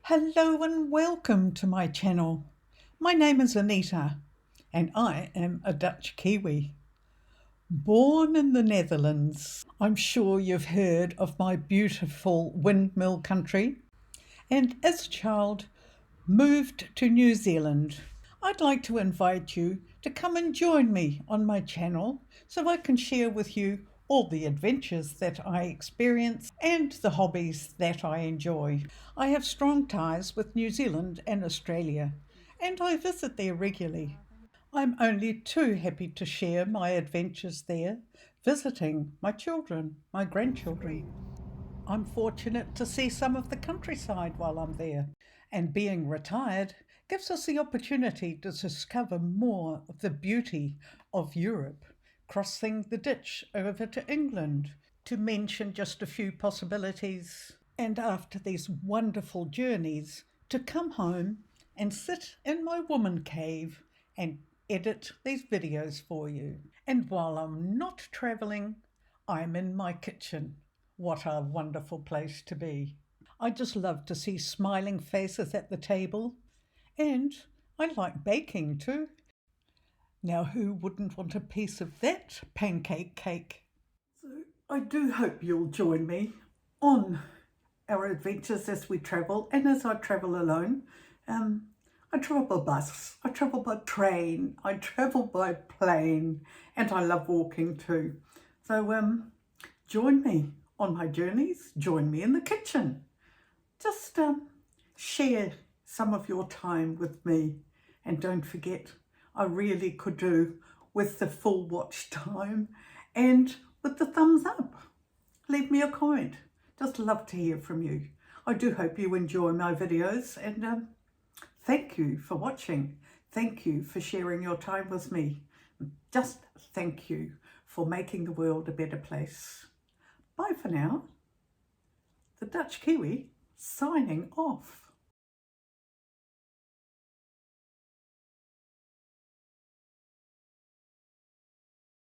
Hello and welcome to my channel. My name is Anita and I am a Dutch Kiwi. Born in the Netherlands, I'm sure you've heard of my beautiful windmill country, and as a child moved to New Zealand. I'd like to invite you to come and join me on my channel so I can share with you all the adventures that I experience and the hobbies that I enjoy. I have strong ties with New Zealand and Australia, and I visit there regularly. I'm only too happy to share my adventures there, visiting my children, my grandchildren. I'm fortunate to see some of the countryside while I'm there, and being retired gives us the opportunity to discover more of the beauty of Europe, crossing the ditch over to England, to mention just a few possibilities. And after these wonderful journeys, to come home and sit in my woman cave and edit these videos for you. And while I'm not travelling, I'm in my kitchen. What a wonderful place to be. I just love to see smiling faces at the table, and I like baking too. Now, who wouldn't want a piece of that pancake cake? So I do hope you'll join me on our adventures as we travel and as I travel alone. I travel by bus, I travel by train, I travel by plane, and I love walking too. So join me on my journeys, join me in the kitchen. Just share some of your time with me, and don't forget, I really could do with the full watch time and with the thumbs up. Leave me a comment. Just love to hear from you. I do hope you enjoy my videos, and thank you for watching. Thank you for sharing your time with me. Just thank you for making the world a better place. Bye for now. The Dutch Kiwi signing off.